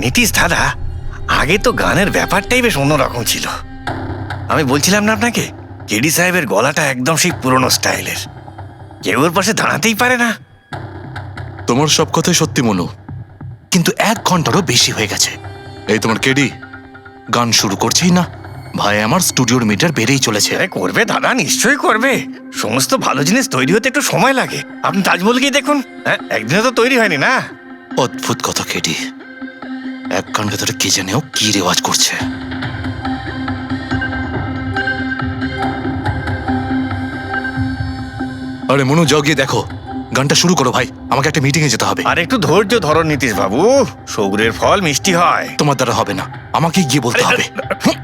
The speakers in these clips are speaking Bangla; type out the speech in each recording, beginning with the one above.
নীতিশ দাদা, আগে তো গানের ব্যাপারটাই বেশ অন্যরকম ছিল। আমি বলছিলাম না আপনাকে, কেডি সাহেবের গলাটা একদম সেই পুরনো স্টাইলের, কেউ ওর পাশে দাঁড়াতেই পারে না। তোমার সব কথাই সত্যি মনু, কিন্তু 1 ঘন্টারও বেশি হয়ে গেছে। এই তোমার কেডি গান শুরু করছেই না। ভাই আমার স্টুডিওর মিটার বেড়েই চলেছে। আরে করবে দাদা, নিশ্চয়ই করবে। সমস্ত ভালো জিনিস তৈরি হতে একটু সময় লাগে। আপনি তাজমহলকেই দেখুন, হ্যাঁ, একদিনে তো তৈরি হয়নি না। অদ্ভুত কথা কেডি, 1 ঘন্টা ধরে কে জানে ও কি রেওয়াজ করছে। আরে মনু, যাও গিয়ে দেখো, গানটা শুরু করো ভাই, আমাকে একটা মিটিং এ যেতে হবে। আর একটু ধৈর্য ধরো নীতিশ বাবু, সৌরের ফল মিষ্টি হয়। তোমার দ্বারা হবে না, আমাকে গিয়ে বলতে হবে।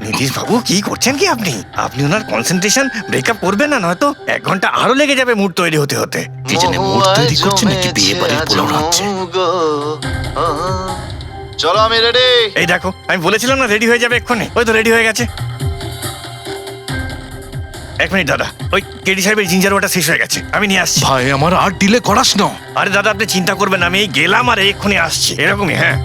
নীতিশ বাবু, কি করছেন কি আপনি? আপনি ওনার কনসেন্ট্রেশন ব্রেকআপ করবেন না, নয়তো 1 ঘন্টা আরো লেগে যাবে মুড তৈরি হতে হতে। কি জানে মুড তৈরি করছে নাকি বিয়ে বাড়ির পোলাও হচ্ছে। চলো আমি রেডি। এই দেখো, আমি বলেছিলাম না রেডি হয়ে যাবে এক্ষুনি, ওই তো রেডি হয়ে গেছে। 1 মিনিট দাদা, ওই কেডি সাহেবের জিঞ্জার ওয়াটার শেষ হয়ে গেছে, আমি নিয়ে আসছি। ভাই আমার আর ডিলে করাস না। আরে দাদা, আপনি চিন্তা করবেন না, আমি এই গেলাম আর এক্ষুনি আসছি, এরকমই। হ্যাঁ,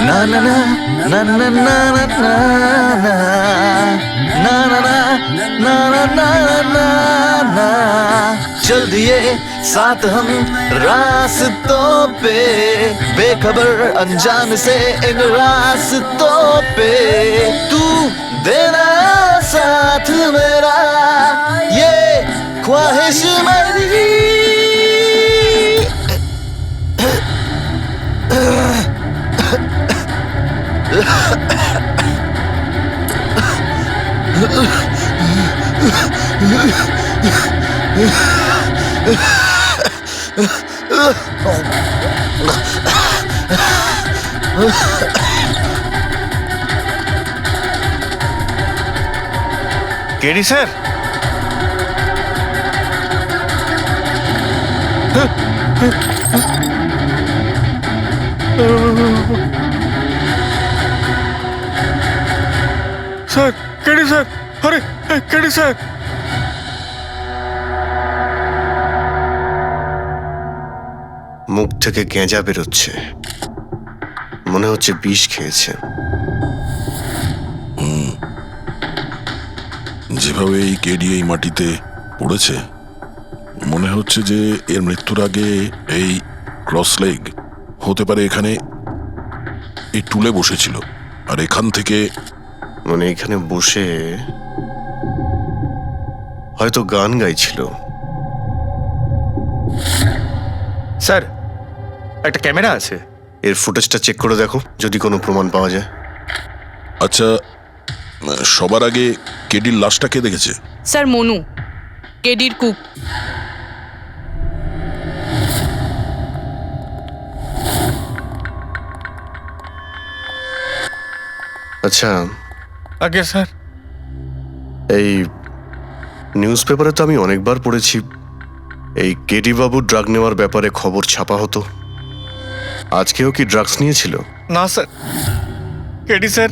না না না না না না না না না না না না না না ना चल दिए साथ हम रास्तों पे, बेखबर अनजान से इन रास्तों पे, तू देना साथ मेरा, ये ख्वाहिश मेरी। KD sir, sir, KD sir, আরে কেডি স্যার। মুখ থেকে গেঁজা বেরোচ্ছে, মনে হচ্ছে বিষ খেয়েছে। যেভাবে এই কেডি এই মাটিতে পড়েছে, মনে হচ্ছে যে এর মৃত্যুর আগে এই ক্রস লেগ হতে পারে এখানে এই টুলে বসেছিল, আর এখান থেকে মানে এখানে বসে হয়তো গান গাইছিল। স্যার, একটা ক্যামেরা আছে, এর ফুটেজটা চেক করে দেখো, যদি কোনো প্রমাণ পাওয়া যায়। আচ্ছা, সবার আগে কেডির লাশটা কে দেখেছে? স্যার মনু, কেডির কুক। আচ্ছা, আগে স্যার, এই নিউজ পেপারে তো আমি অনেকবার পড়েছি এই কেডি বাবু ড্রাগ নেওয়ার ব্যাপারে খবর ছাপা হতো। আজকেও কি ড্রাগস নিয়েছিল? না স্যার, কেডি স্যার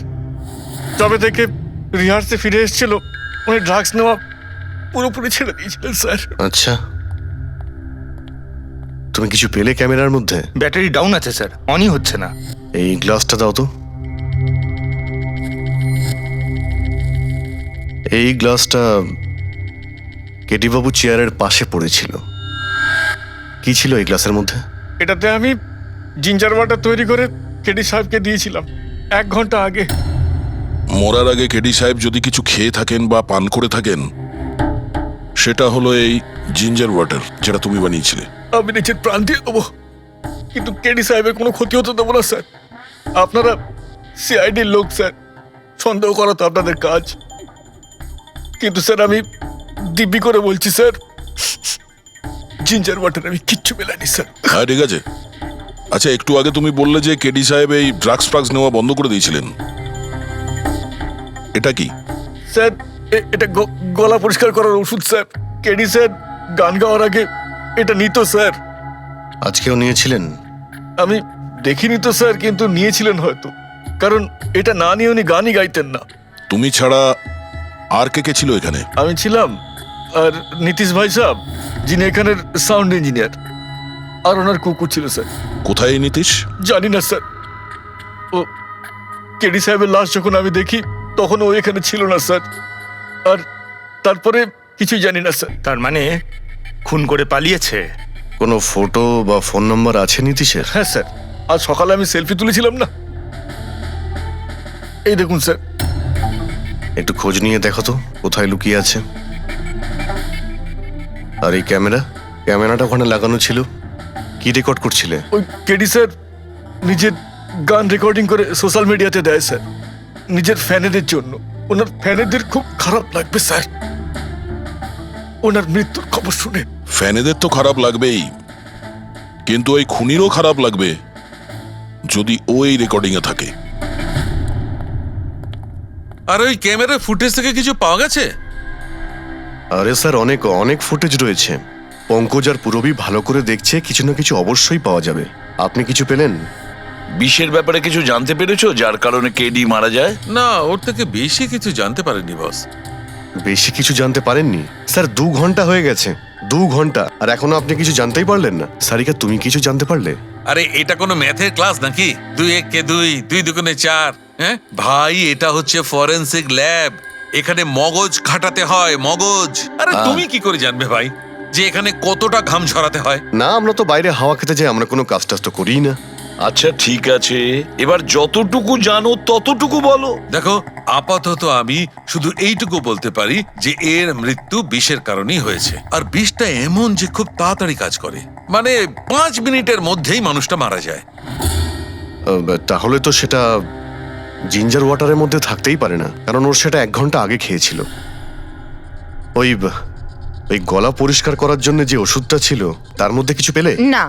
তবে থেকে রিহার্সে ফিরে এসেছিল, উনি ড্রাগস নেওয়া পুরোপুরি ছেড়ে দিয়েছিলেন স্যার। আচ্ছা, তুমি কিছু পেলে ক্যামেরার মধ্যে? ব্যাটারি ডাউন আছে স্যার, অনই হচ্ছে না। এই গ্লাসটা দাও তো। এই গ্লাসটা কেডি বাবু চেয়ারের পাশে পড়েছিল। কি ছিল এই গ্লাসের মধ্যে? এটাতে আমি জিঞ্জার ওয়াটার তৈরি করে কেডি সাহেবকে দিয়েছিলাম 1 ঘন্টা আগে। মরার আগে কেডি সাহেব যদি কিছু খেয়ে থাকেন বা পান করে থাকেন, সেটা হলো এই জিঞ্জার ওয়াটার, যেটা তুমি বানিয়েছিলে। আমি নিজের প্রাণ দিয়ে দেবো, কিন্তু কেডি সাহেবের কোনো ক্ষতি হতে দেবো না স্যার। আপনারা সিআইডির লোক স্যার, সন্দেহ করা তো আপনাদের কাজ, কিন্তু স্যার আমি দিব্যি করে বলছি স্যার, জিঞ্জার ওয়াটার আমি কিচ্ছু মেলাইনি স্যার। হ্যাঁ, ঠিক আছে। আচ্ছা, একটু আগে তুমি বললে যে কেডি সাহেব এই ড্রাগস ফ্রাগস নেওয়া বন্ধ করে দিয়েছিলেন, এটা কি? স্যার এটা গলা পরিষ্কার করার ওষুধ স্যার। কেডি স্যার গান গাওয়ার আগে এটা নিত স্যার। আজকেও নিয়েছিলেন? আমি দেখিনি তো স্যার, কিন্তু নিয়েছিলেন হয়তো, কারণ এটা না নিয়ে উনি গানই গাইতেন না। তুমি ছাড়া আর কে কে ছিল এখানে? আমি ছিলাম, আর নীতিশ ভাই সাহেব যিনি এখানের সাউন্ড ইঞ্জিনিয়ার, আর ওনার কুকুর ছিল স্যার। কোথায় এই নীতিশ? জানি না স্যার, ও কেডি সাহেবের লাশ যখন আমি দেখি তখন ও এখানে ছিল না স্যার, আর তারপরে কিছুই জানি না স্যার। তার মানে খুন করে পালিয়েছে? কোনো ফটো বা ফোন নাম্বার আছে নীতিশের? হ্যাঁ স্যার, আজ সকালে আমি সেলফি তুলেছিলাম না, এই দেখুন স্যার। একটু খোঁজ নিয়ে দেখো তো কোথায় লুকিয়ে আছে। আর এই ক্যামেরাটা ওখানে লাগানো ছিল, কি রেকর্ড করছিলে? ওই কেডি স্যার নিজের গান রেকর্ডিং করে সোশ্যাল মিডিয়াতে দেয় স্যার, নিজের ফ্যানেদের জন্য। ওনার ফ্যানেদের খুব খারাপ লাগবে স্যার ওনার মৃত্যুর খবর শুনে। ফ্যানেদের তো খারাপ লাগবেই, কিন্তু ওই খুনিরও খারাপ লাগবে যদি ও এই রেকর্ডিং এ থাকে। আর ওই ক্যামেরার ফুটেজ থেকে কিছু পাওয়া গেছে? আরে স্যার, অনেক অনেক ফুটেজ রয়েছে। পঙ্কজ আর পুরবী ভালো করে দেখছে, কিছু না কিছু অবশ্যই পাওয়া যাবে। আপনি কিছু পেলেন? বিষের ব্যাপারে কিছু জানতে পেরেছো যার কারণে কেডি মারা যায়? না, ওর থেকে বেশি কিছু জানতে পারেনি বস। বেশি কিছু জানতে পারেননি স্যার? 2 ঘন্টা হয়ে গেছে, 2 ঘন্টা, আর এখনো আপনি কিছু জানতেই পারলেন না। সারিকা, তুমি কিছু জানতে পারলে? আরে এটা কোনো ম্যাথের ক্লাস নাকি? 2 × 1 = 2, 2 × 2 = 4। হ্যাঁ ভাই, এটা হচ্ছে ফরেনসিক ল্যাব, এখানে মগজ খাটাতে হয়, মগজ। আরে তুমি কি করে জানবে ভাই যে এখানে কতটা ঘাম ঝরাতে হয়? না, আমরা তো বাইরে হাওয়া খেতে যাই, আমরা কোনো কাজ টাজ তো করিই না। আচ্ছা ঠিক আছে, এবার যতটুকু জানো ততটুকু বলো। দেখো, আপাতত আমি শুধু এইটুকু বলতে পারি যে এর মৃত্যু বিষের কারণেই হয়েছে। আর বিষটা এমন যে খুব তাড়াতাড়ি কাজ করে, মানে 5 মিনিটের মধ্যেই মানুষটা মারা যায়। তাহলে তো সেটা জিঞ্জার ওয়াটারের মধ্যে থাকতেই পারে না, কারণ ওর সেটা 1 ঘন্টা আগে খেয়েছিল। ওই গলা পরিষ্কার করার জন্য যে ওষুধটা ছিল তার মধ্যে কিছু পেলে? না,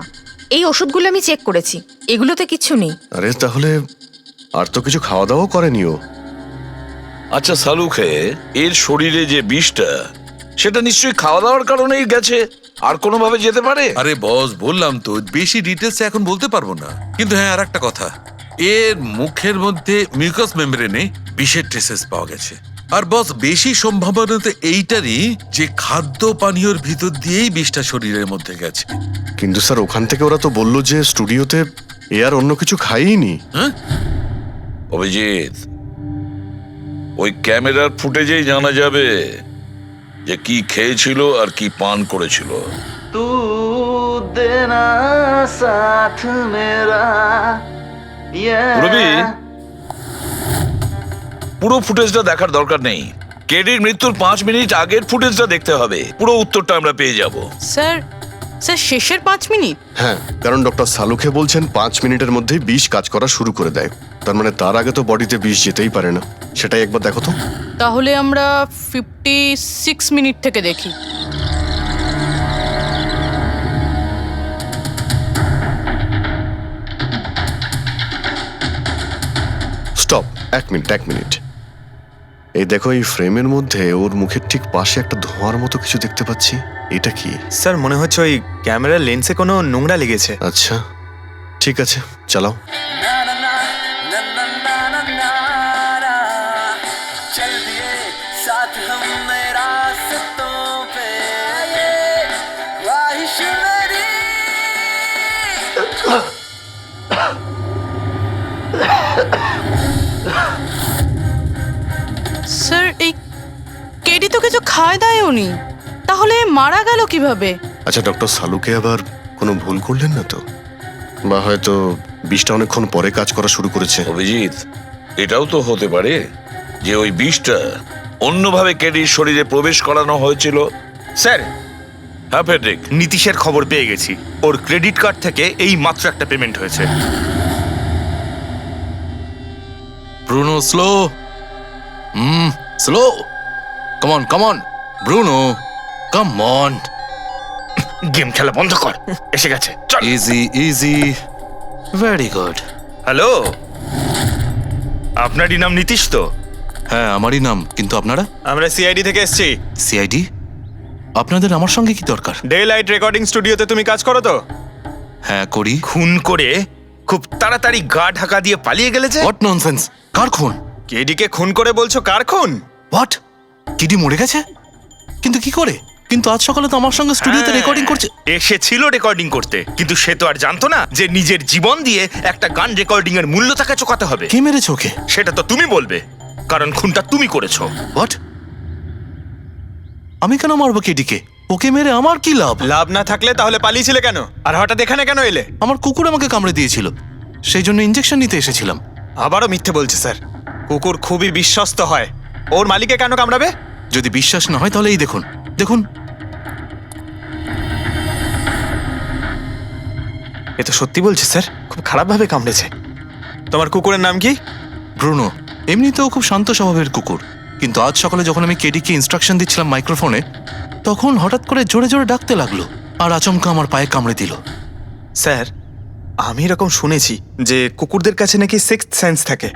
এই ওষুধগুলো আমি চেক করেছি, এগুলোতে কিচ্ছু নেই। আরে তাহলে আর তো কিছু খাওয়া দাওয়া করেনি ও। আচ্ছা সালুখে, এর শরীরে যে বিষটা, সেটা নিশ্চয়ই খাওয়া দাওয়ার কারণেই গেছে, আর কোনোভাবে যেতে পারে? আরে বস, বললাম তো বেশি ডিটেলস এখন বলতে পারবো না। কিন্তু হ্যাঁ, আর একটা কথা, এর মুখের মধ্যে মিউকাস মেমব্রেনে বিষের ট্রেসেস পাওয়া গেছে। আর বস, বেশি সম্ভাবনা তো এইটারই যে খাদ্য পানীয়র ভিতর দিয়েই বিষটা শরীরের মধ্যে গেছে। কিন্তু স্যার, ওখান থেকে ওরা তো বললো যে স্টুডিওতে এ আর অন্য কিছু খাইনি। হ্যাঁ, অভিজিৎ, ওই ক্যামেরার ফুটেজেই জানা যাবে যে কি খেয়েছিল আর কি পান করেছিল। तू देना साथ मेरा পুরবী, পুরো ফুটেজটা দেখার দরকার নেই, কেডির মৃত্যুর 5 মিনিট আগের ফুটেজটা দেখতে হবে, পুরো উত্তরটা আমরা পেয়ে যাব। স্যার, শেষের 5 মিনিট? হ্যাঁ, কারণ ডক্টর সালুখে বলছেন 5 মিনিটের মধ্যেই বিষ কাজ করা শুরু করে দেয়। তার মানে তার আগে তো বডিতে বিষ যেতেই পারে না। সেটাই একবার দেখো তো। তাহলে আমরা 56 মিনিট থেকে দেখি। Stop, 1 minute. এই দেখো, এই ফ্রেমের মধ্যে ওর মুখের ঠিক পাশে একটা ধোঁয়ার মতো কিছু দেখতে পাচ্ছি। এটা কি? স্যার, মনে হচ্ছে ওই ক্যামেরার লেন্সে কোনো নোংরা লেগেছে। আচ্ছা ঠিক আছে, চালাও। चल दिए साथ हम रास्तों पे, ये ख्वाहिश मेरी। স্যার, এই কেডি তো কিছু খায় দায়ও নি, তাহলে মারা গেল কিভাবে? আচ্ছা, ডক্টর সালুকে আবার কোনো ভুল করলেন না তো? বা হয়তো বিষটা অনেকক্ষণ পরে কাজ করা শুরু করেছে। অভিজিৎ, এটাও তো হতে পারে যে ওই বিষটা অন্যভাবে কেডির শরীরে প্রবেশ করানো হয়েছিল। স্যার, হ্যাঁ ফেডরিক, নীতিশের খবর পেয়ে গেছি। ওর ক্রেডিট কার্ড থেকে এই মাত্র একটা পেমেন্ট হয়েছে। Bruno, slow. Slow. Come on Bruno, come on. Game খেলা বন্ধ কর, এসে গেছে, চল। Easy, very good. হ্যালো, আপনারই নাম নীতিশ তো? হ্যাঁ, আমারই নাম। কিন্তু আপনারা? আমরা সিআইডি থেকে এসেছি। সিআইডি? আপনাদের আমার সঙ্গে কি দরকার? ডে লাইট রেকর্ডিং স্টুডিওতে তুমি কাজ করো তো? হ্যাঁ, করি। খুন করে খুব তাড়াতাড়ি গা ঢাকা দিয়ে পালিয়ে গেলে যে। What nonsense! কার খুন? কেডিকে খুন করে বলছো কার খুন? হোয়াট? কেডি মরে গেছে? কিন্তু কি করে? কিন্তু আজ সকালে তো আমার সঙ্গে স্টুডিওতে রেকর্ডিং করছে। এসেছিল রেকর্ডিং করতে, কিন্তু সে তো আর জানতো না যে নিজের জীবন দিয়ে একটা গান রেকর্ডিং এর মূল্য তাকে চোকাতে হবে। কে মেরেছে ওকে? সেটা তো তুমি বলবে, কারণ খুনটা তুমি করেছো। হোয়াট? আমি কেন মারবো কেডিকে? ওকে মেরে আমার কি লাভ? লাভ না থাকলে তাহলে পালিয়েছিলে কেন? আর হঠাৎ এখানে কেন এলে? আমার কুকুর আমাকে কামড়ে দিয়েছিল, সেই জন্য ইনজেকশন নিতে এসেছিলাম। আবারও মিথ্যে বলছে স্যার। কুকুর খুবই বিশ্বস্ত হয়, ওর মালিককে কেন কামড়াবে? যদি বিশ্বাস না হয় তাহলে এই দেখুন, দেখুন। এ তো সত্যি বলছে স্যার, খুব খারাপভাবে কামড়েছে। তোমার কুকুরের নাম কি? ব্রুনো। এমনিতেও খুব শান্ত স্বভাবের কুকুর, কিন্তু আজ সকালে যখন আমি কেডিকে ইনস্ট্রাকশন দিচ্ছিলাম মাইক্রোফোনে, তখন হঠাৎ করে জোরে জোরে ডাকতে লাগলো আর আচমকা আমার পায়ে কামড়ে দিল। স্যার, আমি এরকম শুনেছি যে কুকুরদের কাছে নাকি সিক্সথ সেন্স থাকে,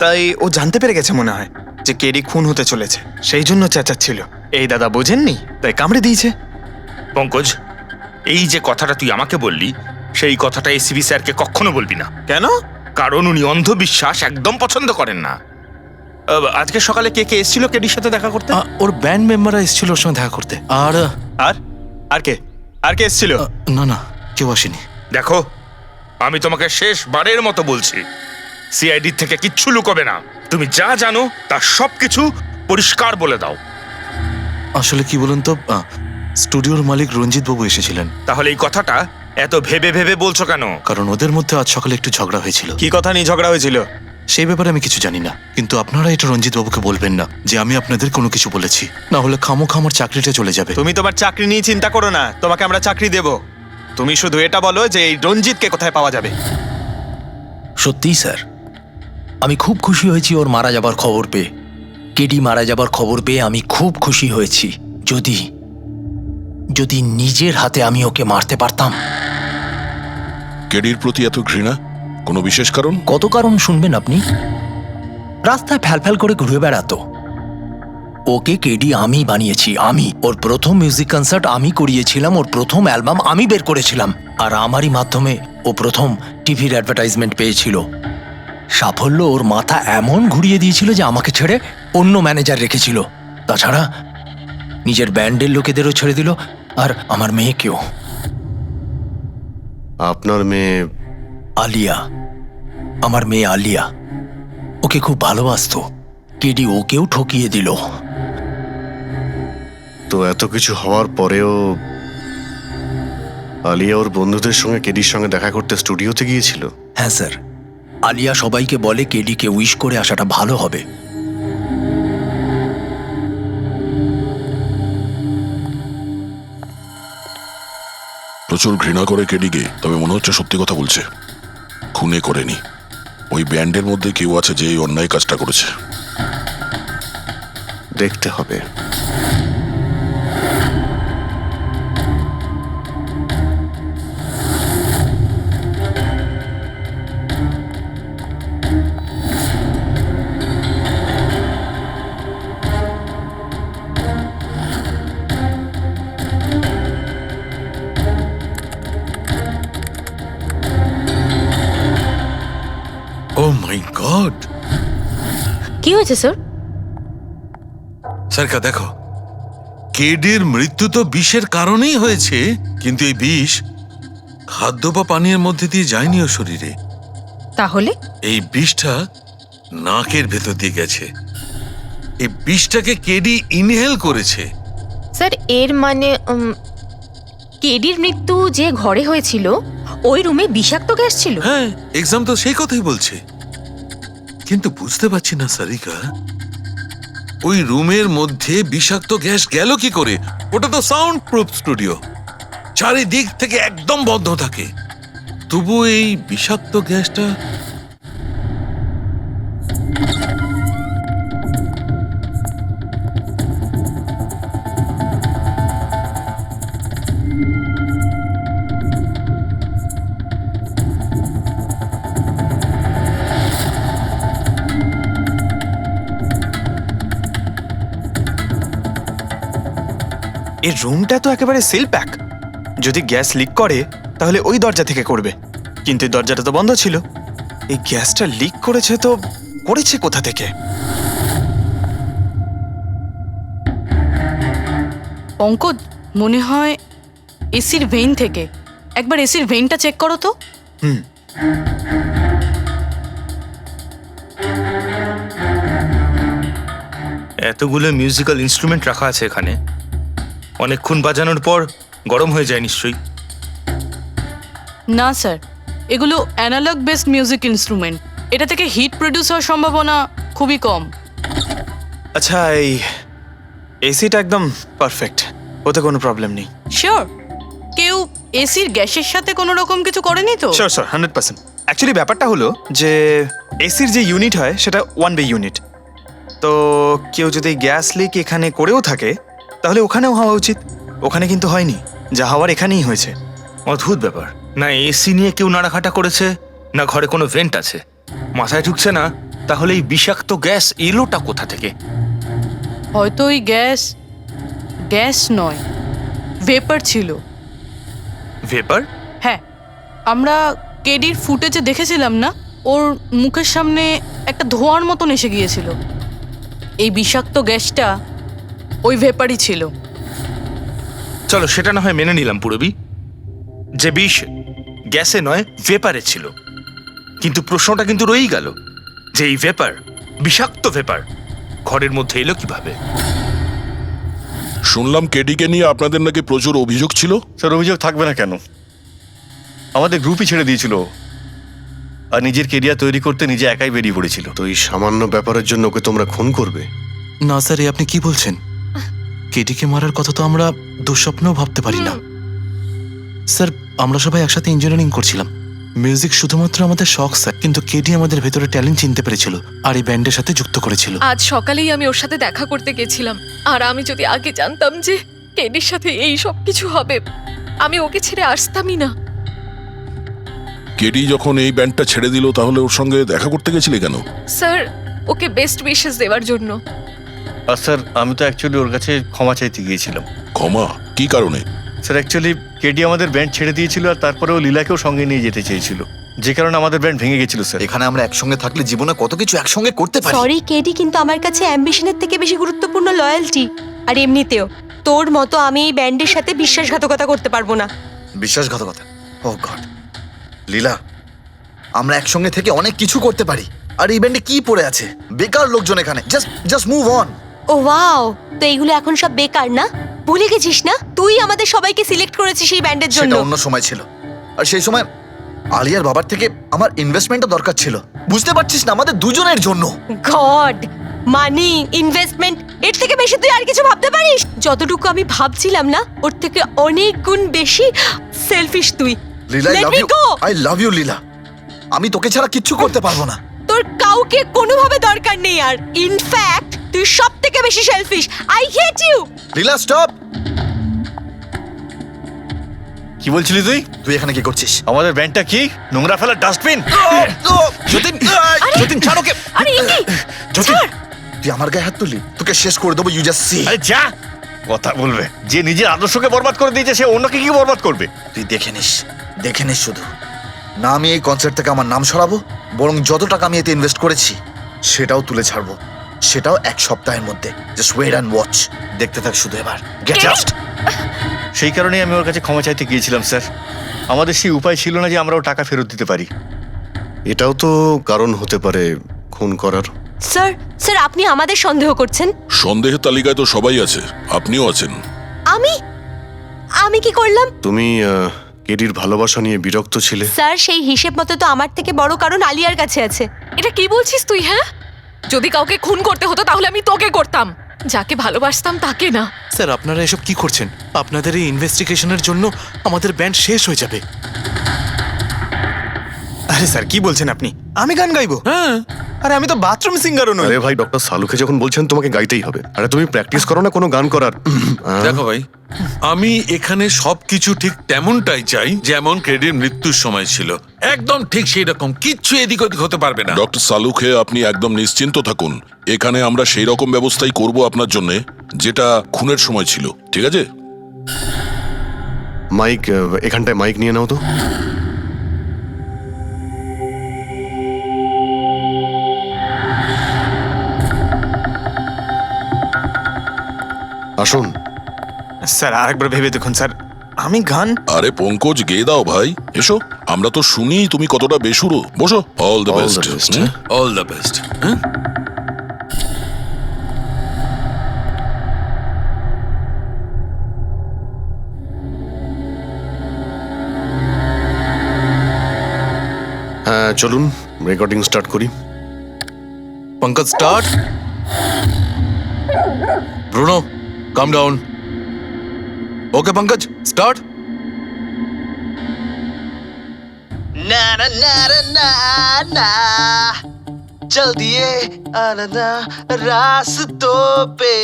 তাই ও জানতে পেরে গেছে মনে হয় যে কেডি খুন হতে চলেছে, সেই জন্য চেঁচাচ্ছিল। এই দাদা বোঝেননি, তাই কামড়ে দিয়েছে। পঙ্কজ, এই যে কথাটা তুই আমাকে বললি, সেই কথাটা এসিবি স্যারকে কখনো বলবি না। কেন? কারণ উনি অন্ধবিশ্বাস একদম পছন্দ করেন না। আজকে সকালে কে কে এসেছিল কেডির সাথে দেখা করতে? ওর ব্যান্ড মেম্বাররা এসেছিল ওর সঙ্গে দেখা করতে। আর আর আর কে আর কে এসেছিল? না না, কেউ আসেনি। দেখো, আমি তোমাকে শেষবারের মতো বলছি, সিআইডি থেকে কিচ্ছু লুকোবে না। তুমি যা জানো তার সবকিছু পরিষ্কার বলে দাও। আসলে কি বলুন তো, স্টুডিওর মালিক রঞ্জিত বাবু এসেছিলেন। তাহলে এই কথাটা এত ভেবে ভেবে বলছো কেন? কারণ ওদের মধ্যে আজ সকালে একটু ঝগড়া হয়েছিল। কি কথা নিয়ে ঝগড়া হয়েছিল? সেই ব্যাপারে আমি কিছু জানি না, কিন্তু আপনারা এটা রঞ্জিত বাবুকে বলবেন না যে আমি আপনাদের কোনো কিছু বলেছি, না হলে খামোখা আমার চাকরিটা চলে যাবে। তুমি তোমার চাকরি নিয়ে চিন্তা করো না, তোমাকে আমরা চাকরি দেব। তুমি শুধু এটা বলো যে এই রঞ্জিতকে কোথায় পাওয়া যাবে। সত্যিই স্যার, আমি খুব খুশি হয়েছি ওর মারা যাবার খবর পেয়ে। কেডি মারা যাবার খবর পেয়ে আমি খুব খুশি হয়েছি। যদি যদি নিজের হাতে আমি ওকে মারতে পারতাম। কেডির প্রতি এত ঘৃণা, কোনো বিশেষ কারণ? কত কারণ শুনবেন আপনি? রাস্তায় ফ্যালফ্যাল করে ঘুরে বেড়াতো। ওকে কেডি আমি বানিয়েছি, আমি। ওর প্রথম মিউজিক কনসার্ট আমি করিয়েছিলাম, ওর প্রথম অ্যালবাম আমি বের করেছিলাম, আর আমারই মাধ্যমে ও প্রথম টিভির অ্যাডভার্টাইজমেন্ট পেয়েছিল। সাফল্য ওর মাথা এমন ঘুরিয়ে দিয়েছিল যে আমাকে ছেড়ে অন্য ম্যানেজার রেখেছিল। তাছাড়া নিজের ব্যান্ডের লোকেদেরও ছেড়ে দিল, আর আমার মেয়েকেও। আপনার মেয়ে? আলিয়া, আমার মেয়ে আলিয়া। ওকে খুব ভালোবাসতো, কেডি ওকেও ঠকিয়ে দিল। তো এত কিছু হওয়ার পরেও আলিয়া ওর বন্ধুদের সঙ্গে কেডির সঙ্গে দেখা করতে স্টুডিওতে গিয়েছিল? হ্যাঁ স্যার, আলিয়া সবাইকে বলে কেডিকে উইশ করে আসাটা ভালো হবে। প্রচুর ঘৃণা করে কেডিকে, তবে মনে হচ্ছে সত্যি কথা বলছে। খুনে করেনি, ওই ব্যান্ডের মধ্যে কেউ আছে যে এই অন্যায় কাজটা করেছে। দেখতে হবে। ও মাই গড! কি হয়েছে স্যার? সরকার দেখো, কেডির মৃত্যু তো বিষের কারণেই হয়েছে, কিন্তু এই বিষ খাদ্য বা পানীয়ের মধ্যে দিয়ে যায়নি ওর শরীরে। তাহলে এই বিষটা নাকের ভেতর দিয়ে গেছে। এই বিষটাকে কেডি ইনহেল করেছে। স্যার, এর মানে কেডির মৃত্যু যে ঘরে হয়েছিল ওই রুমে বিষাক্ত গ্যাস ছিল? হ্যাঁ, এক্সাম তো সেই কথাই বলছে, কিন্তু বুঝতে পারছি না সারিকা, ওই রুমের মধ্যে বিষাক্ত গ্যাস গেল কি করে? ওটা তো সাউন্ড প্রুফ স্টুডিও, চারিদিক থেকে একদম বন্ধ থাকে, তবু এই বিষাক্ত গ্যাসটা। এই রুমটা তো একেবারে সিল প্যাক। যদি গ্যাস লিক করে তাহলে ওই দরজা থেকে করবে। কিন্তু এই দরজাটা তো বন্ধ ছিল। এই গ্যাসটা লিক করেছে তো করেছে কোথা থেকে? পঙ্কজ, মনে হয় এসির ভেইন থেকে। একবার এসির ভেইনটা চেক করো তো। এতগুলো মিউজিক্যাল ইনস্ট্রুমেন্ট রাখা আছে এখানে, অনেকক্ষণ বাজানোর পর গরম হয়ে যায় নিশ্চয়ই। না স্যার, এগুলো অ্যানালগ বেসড মিউজিক ইনস্ট্রুমেন্ট। এটা থেকে হিট প্রডিউস হওয়ার সম্ভাবনা খুবই কম। আচ্ছা, এই এসিটা একদম পারফেক্ট, ওতে কোনো প্রবলেম নেই। শিওর? কেউ এসির গ্যাসের সাথে কোনো রকম কিছু করেনি তো? Sure sir, 100%। অ্যাকচুয়ালি ব্যাপারটা হলো যে এসির যে ইউনিট হয় সেটা 1 বে ইউনিট। তো কেউ যদি গ্যাস লিক এখানে করেও থাকে তাহলে ওখানেও হওয়া উচিত। ওখানে কিন্তু হয়নি, যা হওয়ার এখানেই হয়েছে। অদ্ভুত ব্যাপার, না এসি নিয়ে কেউ নাড়াঘাটা করেছে, না ঘরে কোনো ভেন্ট আছে, মাথায় ঢুকছে না। তাহলে এই বিষাক্ত গ্যাস এলোটা কোথা থেকে? হয়তো ওই গ্যাস নয়, ভেপার ছিল। ভেপার? হ্যাঁ, আমরা কেডির ফুটেজে দেখেছিলাম না, ওর মুখের সামনে একটা ধোঁয়ার মতন এসে গিয়েছিল। এই বিষাক্ত গ্যাসটা ওই ভেপারই ছিল। চলো সেটা না হয় মেনে নিলাম পুরবি, যে বিষ গ্যাসে নয় ভেপারে ছিল। কিন্তু প্রশ্নটা কিন্তু রয়েই গেল যে এই ভেপার, বিষাক্ত ভেপার ঘরের মধ্যে এলো কিভাবে? শুনলাম কেডিকে নিয়ে আপনাদের নাকি প্রচুর অভিযোগ ছিল। স্যার, অভিযোগ থাকবে না কেন? আমাদের গ্রুপই ছেড়ে দিয়েছিল, আর নিজের কেরিয়ার তৈরি করতে নিজে একাই বেরিয়ে পড়েছিল। তো এই সামান্য ব্যাপারের জন্য ওকে তোমরা খুন করবে? না স্যার, এ আপনি কি বলছেন? কেডিকে মারার কথা তো আমরা দুঃস্বপ্নেও ভাবতে পারি না। স্যার, আমরা সবাই একসাথে ইঞ্জিনিয়ারিং করছিলাম। মিউজিক শুধুমাত্র আমাদের শখ স্যার, কিন্তু কেডি আমাদের ভেতরে ট্যালেন্ট চিনতে পেরেছিল আর এই ব্যান্ডের সাথে যুক্ত করেছিল। আজ সকালেই আমি ওর সাথে দেখা করতে গেছিলাম, আর আমি যদি আগে জানতাম যে কেডির সাথে এই সব কিছু হবে, আমি ওকে ছেড়ে আসতামই না। কেডি যখন এই ব্যান্ডটা ছেড়ে দিল তাহলে ওর সঙ্গে দেখা করতে গেছিলে কেন? স্যার, ওকে বেস্ট উইশেস দেওয়ার জন্য। আর স্যার, আমি তো অ্যাকচুয়ালি ওর কাছে ক্ষমা চাইতে গিয়েছিলাম। ক্ষমা? কি কারণে? স্যার, অ্যাকচুয়ালি কেডি আমাদের ব্যান্ড ছেড়ে দিয়েছিল, আর তারপরে ও লীলাকেও সঙ্গে নিয়ে যেতে চেয়েছিল, যে কারণে আমাদের ব্যান্ড ভেঙে গেছিল স্যার। এখানে আমরা একসঙ্গে থাকলে জীবনে কত কিছু একসঙ্গে করতে পারি। সরি কেডি, কিন্তু আমার কাছে অ্যাম্বিশনের থেকে বেশি গুরুত্বপূর্ণ লয়্যালটি। আর এমনিতেও তোর মতো আমি এই ব্যান্ডের সাথে বিশ্বাসঘাতকতা করতে পারবো না। বিশ্বাসঘাতকতা? ও গড, লীলা, আমরা একসঙ্গে থেকে অনেক কিছু করতে পারি। আর এই ব্যান্ডে কি পড়ে আছে? বেকার লোকজন এখানে। Just move on. ও ওয়াও, তো এইগুলো এখন সব বেকার না? ভুলে গেছিস না তুই আমাদের সবাইকে সিলেক্ট করেছিস এই ব্যান্ডের জন্য? সেটা অন্য সময় ছিল, আর সেই সময় আলিয়ার বাবার থেকে আমার ইনভেস্টমেন্টও দরকার ছিল। বুঝতে পারছিস না, আমাদের দুজনের জন্য। গড, মানি, ইনভেস্টমেন্ট, এর থেকে বেশি তুই আর কিছু ভাবতে পারিস? যতটুকু আমি ভাবছিলাম না, ওর থেকে অনেক গুণ বেশি সেলফিশ তুই। Leela, Let me go! I love you Leela. আমি তোকে ছাড়া কিচ্ছু করতে পারবো না। তোর কাউকে কোনোভাবে দরকার নেই আর। ইনফ্যাক্ট তুই সব থেকে বেশি selfish. I hate you. Leela, stop. কি বলছিলি তুই? তুই এখানে কি করছিস? আমাদের ব্যান্ডটা কি নোংরা ফেলার ডাস্টবিন? যতীন, যতীন ছাড় ওকে। আরে এ কি? যতীন, তুই আমার গায়ে হাত তুললি, তোকে শেষ করে দেবো। You just see. আরে যা, কথা বলবে। যে নিজের আদর্শকে বরবাদ করে দিয়েছে সে অন্যকে কি বরবাদ করবে? তুই দেখে নিস শুধু। না আমি এই কনসার্ট থেকে আমার নাম সরাবো, বরং যত টাকা আমি এতে ইনভেস্ট করেছি সেটাও তুলে ছাড়বো, সেটাও 1 সপ্তাহের মধ্যে। Just wait and watch. দেখতে থাক শুধু এবার। Get out. সেই কারণেই আমি ওর কাছে ক্ষমা চাইতে গিয়েছিলাম স্যার। আমাদের সেই উপায় ছিল না যে আমরাও টাকা ফেরত দিতে পারি। এটাও তো কারণ হতে পারে খুন করার। স্যার আপনি আমাদের সন্দেহ করছেন? সন্দেহের তালিকায় তো সবাই আছে, আপনিও আছেন। আমি কি করলাম? তুমি কেডির ভালোবাসা নিয়ে বিরক্ত ছিলে। স্যার, সেই হিসেব মতো তো আমার থেকে বড় কারণ আলিয়ার কাছে আছে। এটা কি বলছিস তুই? হ্যাঁ, যদি কাউকে খুন করতে হতো তাহলে আমি তোকে করতাম, যাকে ভালোবাসতাম তাকে না। স্যার, আপনারা এসব কি করছেন? আপনাদের এই ইনভেস্টিগেশনের জন্য আমাদের ব্যান্ড শেষ হয়ে যাবে। আরে স্যার, কি বলছেন আপনি? আমি গান গাইবো? হ্যাঁ, আরে আমি তো বাথরুম সিঙ্গারও নই। আরে ভাই, ডক্টর সালুকে যখন বলছেন তোমাকে গাইতেই হবে। আরে তুমি প্র্যাকটিস করো না কোনো গান করার? দেখো ভাই, আমি এখানে সবকিছু ঠিক তেমনটাই চাই যেমন কেডির মৃত্যুর সময় ছিল। একদম ঠিক সেই রকম, কিচ্ছু এদিক ওদিক হতে পারবে না। ডক্টর সালুখে আপনি একদম নিশ্চিন্ত থাকুন। এখানে আমরা সেই রকম ব্যবস্থাই করব আপনার জন্য যেটা খুনের সময় ছিল, ঠিক আছে? মাইক, এখানটায় মাইক নিয়ে নাও তো। আসুন। স্যার আরেকবার ভেবে দেখুন স্যার, আমি গান আরে পঙ্কজ গেয়ে দাও ভাই, এসো। আমরা তো শুনি তুমি কতটা বেসুরো। বসো। All the All best. the best. All the best. হ্যাঁ চলুন রেকর্ডিং স্টার্ট করি। পঙ্কজ স্টার্ট। ব্রুনো কাম ডাউন। ওকে পঙ্কজ স্টার্ট। ना ना ना ना ना चल दिए आना रास्तों पे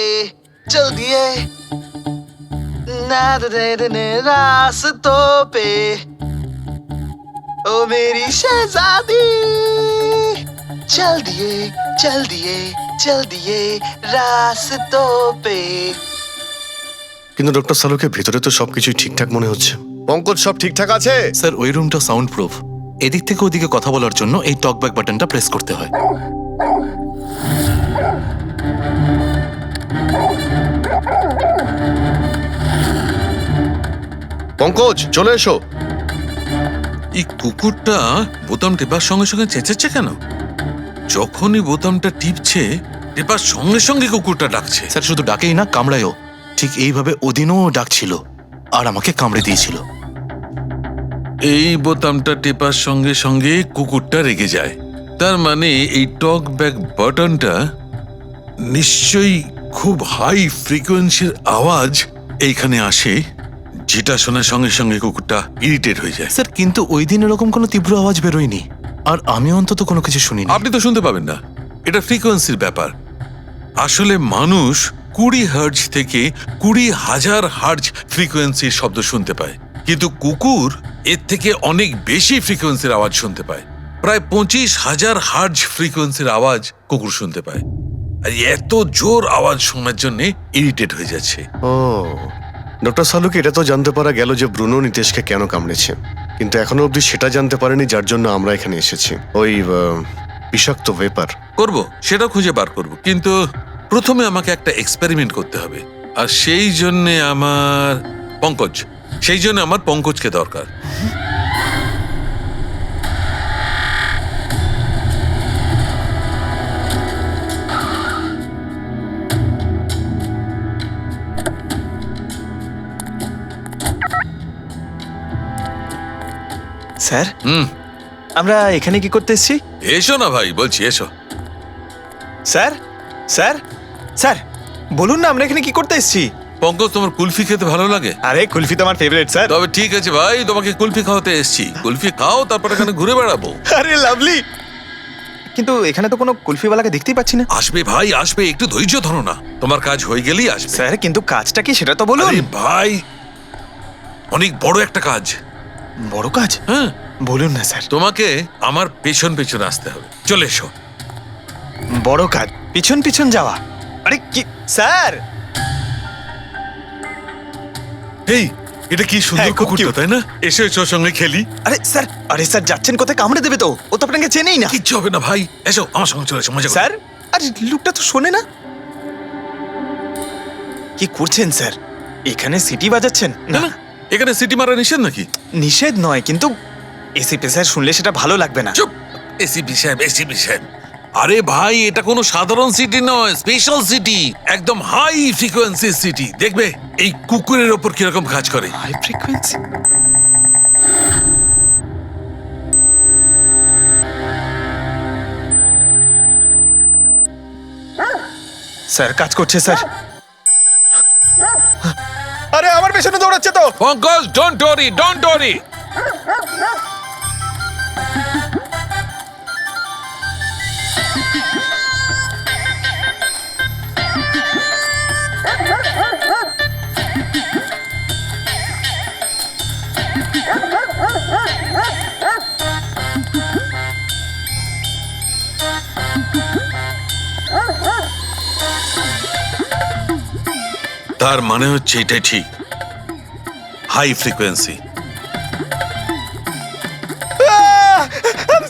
चल दिए ना दे रास्तों पे ओ मेरी शहजादी चल दिए रास्तों पे। কিন্তু ডক্টর সালুকে ভিতরে তো সবকিছুই ঠিকঠাক মনে হচ্ছে। পঙ্কজ সব ঠিকঠাক আছে? স্যার ওই রুমটা সাউন্ড প্রুফ। এদিক থেকে ওদিকে কথা বলার জন্য এই টক ব্যাক বাটনটা প্রেস করতে হয়। পঙ্কজ চলে এসো। এই কুকুরটা বোতাম টেপার সঙ্গে সঙ্গে চেঁচাচ্ছে কেন? যখনই বোতামটা টিপছে টেপার সঙ্গে সঙ্গে কুকুরটা ডাকছে। স্যার শুধু ডাকেই না, কামড়ায়ও। ঠিক এইভাবে ওদিনও ডাকছিল আর আমাকে কামড়ে দিয়েছিল। এই বোতামটা টেপার সঙ্গে সঙ্গে কুকুরটা রেগে যায়। তার মানে এই টক ব্যাক বাটনটা নিশ্চয়ই খুব হাই ফ্রিকোয়েন্সির আওয়াজ এইখানে আসে, যেটা শোনার সঙ্গে সঙ্গে কুকুরটা ইরিটেট হয়ে যায়। স্যার কিন্তু ওই দিন এরকম কোনো তীব্র আওয়াজ বেরোয়নি, আর আমি অন্তত কোনো কিছু শুনিনি। আপনি তো শুনতে পাবেন না, এটা ফ্রিকোয়েন্সির ব্যাপার। আসলে মানুষ 20 হার্জ থেকে 20,000 হার্জ ফ্রিকোয়েন্সির শব্দ শুনতে পায়, কিন্তু কুকুর এর থেকে অনেক বেশি ফ্রিকোয়েন্সির আওয়াজ শুনতে পায়। প্রায় 25,000 হার্জ ফ্রিকোয়েন্সির আওয়াজ কুকুর শুনতে পায়। আর এত জোর আওয়াজ শোনার জন্য ইরিটেট হয়ে যাচ্ছে। ও ডক্টর সালুকে এটা তো জানতে পারা গেল যে ব্রুনো নিতেশকে কেন কামড়েছে, কিন্তু এখনো অবধি সেটা জানতে পারেনি যার জন্য আমরা এখানে এসেছি। ওই বিষাক্ত ভেপার করব, সেটা খুঁজে বার করব, কিন্তু প্রথমে আমাকে একটা এক্সপেরিমেন্ট করতে হবে। আর সেই জন্য আমার পঙ্কজকে দরকার। স্যার হুম, আমরা এখানে কি করতে এসেছি? এসো না ভাই, বলছি এসো। স্যার স্যার স্যার বলুন না আমরা এখানে কি করতে এসেছি? পঙ্কজ, তোমার কুলফি খেতে ভালো লাগে? আরে কুলফি তো আমার ফেভারিট স্যার। তবে ঠিক আছে ভাই, তোমাকে কুলফি খাওয়াতে এসেছি। কুলফি খাও, তারপর এখানে ঘুরে বেড়াবো। আরে লাভলি, কিন্তু এখানে তো কোনো কুলফিওয়ালাকে দেখতেই পাচ্ছি না। আসবে ভাই, আসবে, একটু ধৈর্য ধরো না, তোমার কাজ হয়ে গেলেই আসবে। স্যার কিন্তু কাজটা কি সেটা তো বলুন। আরে ভাই, অনেক বড় একটা কাজ। বড় কাজ? হ্যাঁ, বলুন না স্যার। তোমাকে আমার পেছন পেছন আসতে হবে। চলে এসো। বড় কাজ, পিছন পিছন যাওয়া? আরে কি স্যার? এই, এটা কি সুন্দর হ্যাঁ, খুব কুকুরটা, cute। তাই না? এসো এসো, ওর সঙ্গে খেলি। আরে স্যার যাচ্ছেন কোথায়? কামড়ে দেবে তো, ও তো আপনাকে চেনেই না। কিচ্ছু হবে না ভাই, এসো আমার সঙ্গে চলে এসো, মজা করো। স্যার আরে লোকটা তো শোনে না। কি করছেন স্যার? এখানে সিটি বাজাচ্ছেন? না না, এখানে সিটি মারা নিষেধ নাকি? নিষেধ নয়, কিন্তু এসিপি স্যার শুনলে সেটা ভালো লাগবে না। চুপ, এসিপি সাহেব, এসিপি সাহেব। আরে ভাই, এটা কোনো সাধারণ সিটি নয়, স্পেশাল সিটি, একদম হাই ফ্রিকোয়েন্সি সিটি। দেখবে এই কুকুরের ওপর কিরকম কাজ করে। High frequency? স্যার কাজ করছে স্যার। আরে আমার পেছনে দৌড়াচ্ছে তো। Pankaj, don't worry, don't worry. তার মানে হচ্ছে এটাই ঠিক, হাই ফ্রিকোয়েন্সি।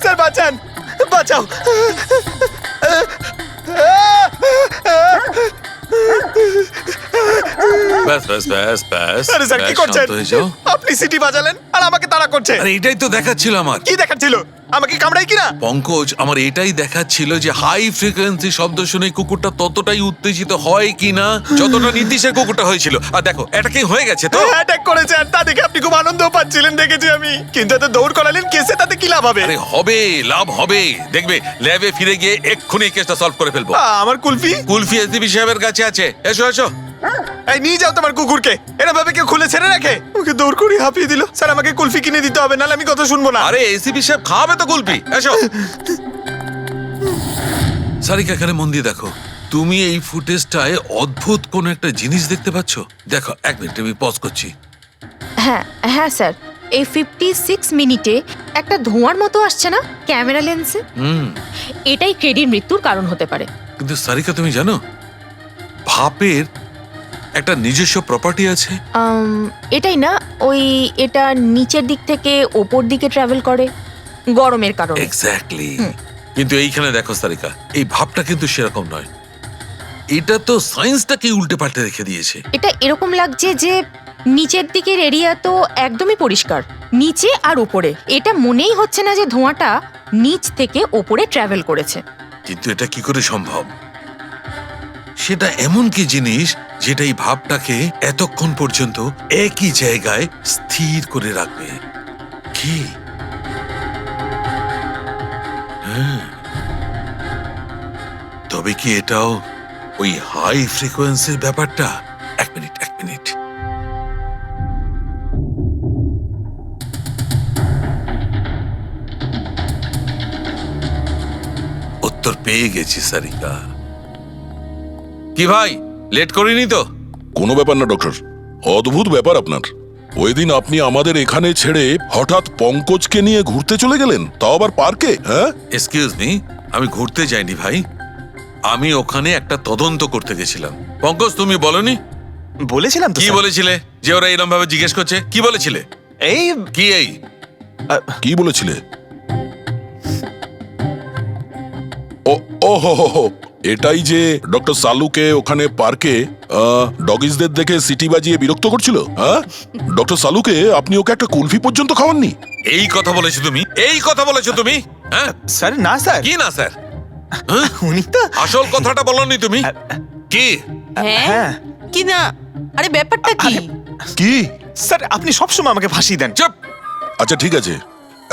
স্যার বাঁচান, বাঁচাও। ব্যাস ব্যাস ব্যাস ব্যাস আরে স্যার কি ব্যাস, করছেন শান্ত হয়ে যাও। আপনি সিটি বাজালেন আর আমাকে তাড়া করছেন। আরে এটাই তো দেখাচ্ছিল আমার কি দেখাচ্ছিল? আমাকে কামড়াই কিনা? পঙ্কজ, আমার এটাই দেখাচ্ছিল যে হাই ফ্রিকোয়েন্সি শব্দ শুনে কুকুরটা ততটাই উত্তেজিত হয় কিনা যতটা নীতিশের কুকুরটা হয়েছিল। আর দেখো এটা কি হয়ে গেছে তো। অ্যাটাক করেছে আর তা দেখে আপনি খুব আনন্দ পাচ্ছিলেন দেখেছি আমি, কিন্তু এত দৌড় করালেন কেসে, তাতে কি লাভ হবে? আরে হবে, লাভ হবে, দেখবে ল্যাবে ফিরে গিয়ে এক্ষুনি কেসটা সলভ করে ফেলবো। আমার কুলফি? কুলফি এসডিপি সাহেবের কাছে আছে, এসো এসো। এই নিয়ে যাও তোমার কুকুরকে, এরা ভাবে কেউ খুলে ছেড়ে রাখে? ওকে দৌড় করে হাঁপিয়ে দিল। স্যার আমাকে কুলফি কিনে দিতে হবে, নাহলে আমি কথা শুনবো না। আরে এসিপি সাহেব খাওয়াবে তো কুলফি, এসো। সারিকা এখানে মন দিয়ে দেখো, তুমি এই ফুটেজটায় অদ্ভুত কোন একটা জিনিস দেখতে পাচ্ছ? দেখো 1 মিনিট, আমি পজ করছি। হ্যাঁ হ্যাঁ স্যার, এই 56 মিনিটে একটা ধোঁয়ার মতো আসছে না ক্যামেরা লেন্সে? এটাই কেডির মৃত্যুর কারণ হতে পারে। কিন্তু সারিকা তুমি জানো ভাপের একটা নিজস্ব প্রপার্টি আছে? এটাই না, ওই এটা নিচের দিক থেকে ওপর দিকে ট্রাভেল করে গরমের কারণে। এক্স্যাক্টলি। কিন্তু এইখানে দেখো সারিকা, এই ভাবটা কিন্তু সেরকম নয়, এটা তো সায়েন্সটাকে উল্টে পাল্টে রেখে দিয়েছে। এটা এরকম লাগছে যে নিচের দিকের এরিয়া তো একদমই পরিষ্কার, নিচে আর উপরে এটা মনেই হচ্ছে না যে ধোঁয়াটা নিচ থেকে ওপরে ট্রাভেল করেছে। কিন্তু এটা কি করে সম্ভব? সেটা এমন কি জিনিস যেটা এই ভাবটাকে এতক্ষণ পর্যন্ত একই জায়গায় স্থির করে রাখবে? কি? হ্যাঁ। তবে কি এটাও ওই হাই ফ্রিকোয়েন্সির ব্যাপারটা? 1 মিনিট 1 মিনিট। উত্তর পেয়ে গেছি সারিকা। কি ভাই, লেট করিনি তো? কোনো ব্যাপার না ডক্টর, অদ্ভুত ব্যাপার আপনার। ওই দিন আপনি আমাদের এখানে ছেড়ে হঠাৎ পঙ্কজকে নিয়ে ঘুরতে চলে গেলেন, তাও আবার পার্কে। হ্যাঁ, এক্সকিউজ মি, আমি ঘুরতে যাইনি ভাই, আমি ওখানে একটা তদন্ত করতে গেছিলাম। পঙ্কজ তুমি বলনি? বলেছিলাম তো কি স্যার। বলেছিলে যে ওরা এরকম ভাবে জিজ্ঞেস করছে? কি বলেছিলে? এই কি এই? কি বলেছিলে? ও হো হো হো, এটাই যে ডক্টর সালুকে ওখানে পার্কে ডগিসদের দেখে সিটি বাজিয়ে বিরক্ত করছিল। হ্যাঁ, ডক্টর সালুকে আপনি ওকে একটা কুলফি পর্যন্ত খাওয়াননি? এই কথা বলেছো তুমি? এই কথা বলেছো তুমি? হ্যাঁ স্যার, না স্যার। কি না স্যার? উনি তো আসল কথাটা বলনি তুমি। কি? হ্যাঁ কি না? আরে ব্যাপারটা কি? কি? স্যার, আপনি সবসময় আমাকে ফাঁসি দেন। চুপ। আচ্ছা ঠিক আছে,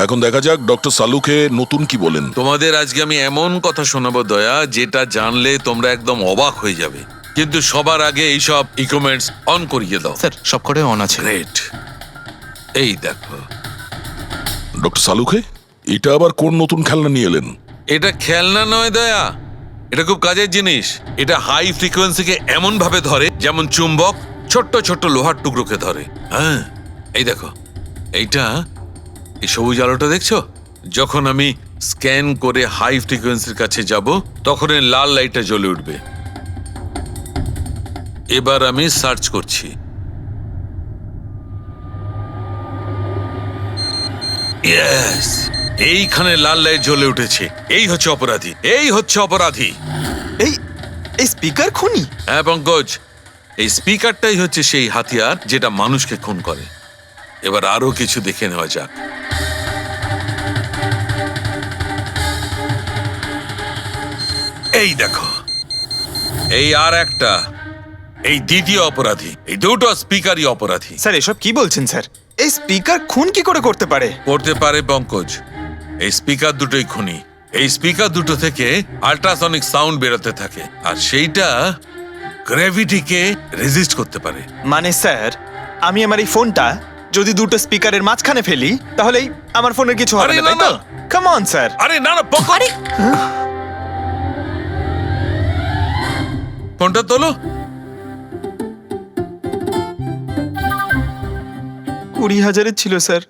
এখন দেখা যাক ডক্টর সালুকে নতুন কি বলেন। তোমাদের আজকে আমি এমন কথা শোনাবো দয়া, যেটা জানলে তোমরা একদম অবাক হয়ে যাবে। কিন্তু সবার আগে এইসব ইকুইপমেন্টস অন করিয়ে দাও। স্যার সব করে অন আছে। গ্রেট। এই দেখো, ডক্টর সালুকে এটা আবার কোন নতুন খেলনা নিয়ে এলেন? এটা খেলনা নয় দয়া, এটা খুব কাজের জিনিস। এটা হাই ফ্রিকোয়েন্সিকে এমন ভাবে ধরে যেমন চুম্বক ছোট্ট ছোট্ট লোহার টুকরোকে ধরে। হ্যাঁ, এই দেখো, এইটা এই সবুজ আলোটা দেখছো? যখন আমি স্ক্যান করে হাই ফ্রিকোয়েন্সির কাছে যাব তখন এই লাল লাইটটা জ্বলে উঠবে। এবার আমি সার্চ করছি। ইয়েস, এইখানে লাল লাইট জ্বলে উঠেছে। এই হচ্ছে অপরাধী, এই হচ্ছে অপরাধী। এই এই স্পিকার খুনি? হ্যাঁ পঙ্কজ, এই স্পিকারটাই হচ্ছে সেই হাতিয়ার যেটা মানুষকে খুন করে। এবার আরো কিছু দেখে নেওয়া যাক। এই দেখো, এই আর একটা, এই দ্বিতীয় অপরাধী। এই দুটো স্পিকারই অপরাধী। স্যার এসব কি বলছেন স্যার? এই স্পিকার খুন কি করে করতে পারে? করতে পারে পঙ্কজ, এই স্পিকার দুটোই খুনি। এই স্পিকার দুটো থেকে আল্ট্রাসনিক সাউন্ড বেরোতে থাকে, আর সেইটা গ্র্যাভিটিকে রেজিস্ট করতে পারে। মানে স্যার, আমি আমার এই ফোনটা যদি দুটো স্পিকারের মাঝখানে ফেলি তাহলেই আমার ফোনের কিছু হবে আরে না, তাই না, তো? Come on sir. আরে না না পঙ্কজ, ফোনটা তোলো। 20,000-এর ছিল স্যার।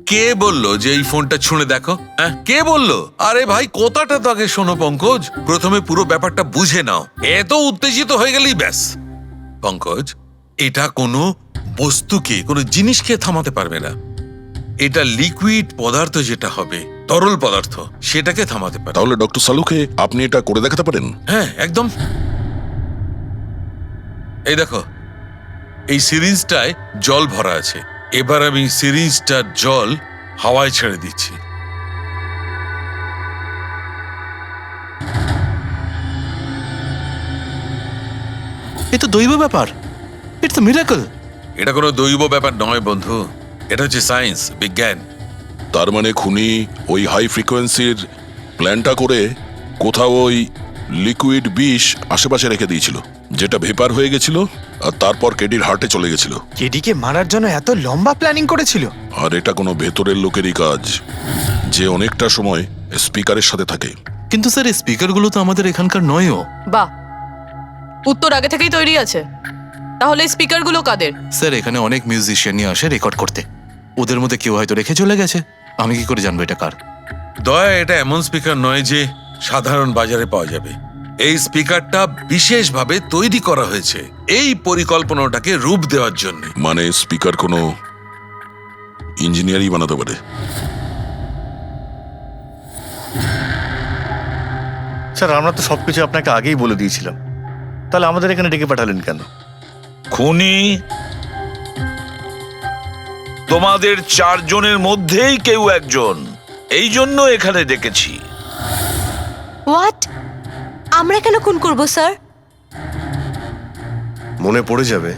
কে বললো যে এই ফোনটা ছুঁড়ে দেখো? হ্যাঁ, কে বললো? আরে ভাই, কথাটা তো আগে শোনো পঙ্কজ, প্রথমে পুরো ব্যাপারটা বুঝে নাও। এত উত্তেজিত হয়ে গেলেই ব্যাস। পঙ্কজ, এটা কোনো বস্তুকে, কোনো জিনিসকে থামাতে পারবে না। এটা লিকুইড পদার্থ, যেটা হবে তরল পদার্থ, সেটাকে থামাতে পারে। তাহলে ডক্টর সালুকে আপনি এটা করে দেখাতে পারেন? হ্যাঁ একদম। এই দেখো, এই সিরিঞ্জটায় জল ভরা আছে। এবার আমি সিরিঞ্জটার জল হাওয়ায় ছেড়ে দিচ্ছি। এ তো দৈব ব্যাপার, ইটস আ মিরাকল। এটা কোনো দৈব ব্যাপার নয় বন্ধু, এটা হচ্ছে সায়েন্স, বিজ্ঞান। তার মানে খুনি ওই হাই ফ্রিকোয়েন্সির প্ল্যানটা করে কোথাও ওই লিকুইড বিষ আশেপাশে রেখে দিয়েছিল, যেটা ভেপার হয়ে গেছিল আর তারপর কেডির হার্টে চলে গেছিল। কেডিকে মারার জন্য এত লম্বা প্ল্যানিং করেছিল? আর এটা কোনো ভেতরের লোকেরই কাজ, যে অনেকটা সময় স্পিকারের সাথে থাকে। কিন্তু স্যার এই স্পিকারগুলো তো আমাদের এখানকার নয়ও। বাহ, উত্তর আগে থেকেই তৈরি আছে। তাহলে স্পিকারগুলো কাদের? স্যার এখানে অনেক মিউজিশিয়ানই আসে রেকর্ড করতে, ওদের মধ্যে কেউ হয়তো রেখে চলে গেছে। আমি কি করে জানবো এটা কার? দয়া, এটা এমন স্পিকার নয় যে সাধারণ বাজারে পাওয়া যাবে। এই স্পিকারটা বিশেষভাবে তৈরি করা হয়েছে এই পরিকল্পনাটাকে রূপ দেওয়ার জন্য। মানে স্পিকার কোনো ইঞ্জিনিয়ারই বানাতে পারে। স্যার আমরা তো সবকিছু আপনাকে আগেই বলে দিয়েছিলাম, তাহলে আমাদের এখানে ডেকে পাঠালেন কেন? খুনি তোমাদের 4 জনের মধ্যেই কেউ একজন, এই জন্য এখানে ডেকেছি। হোয়াট? আমরা কেন খুন করব স্যার? মনে পড়ে যাবে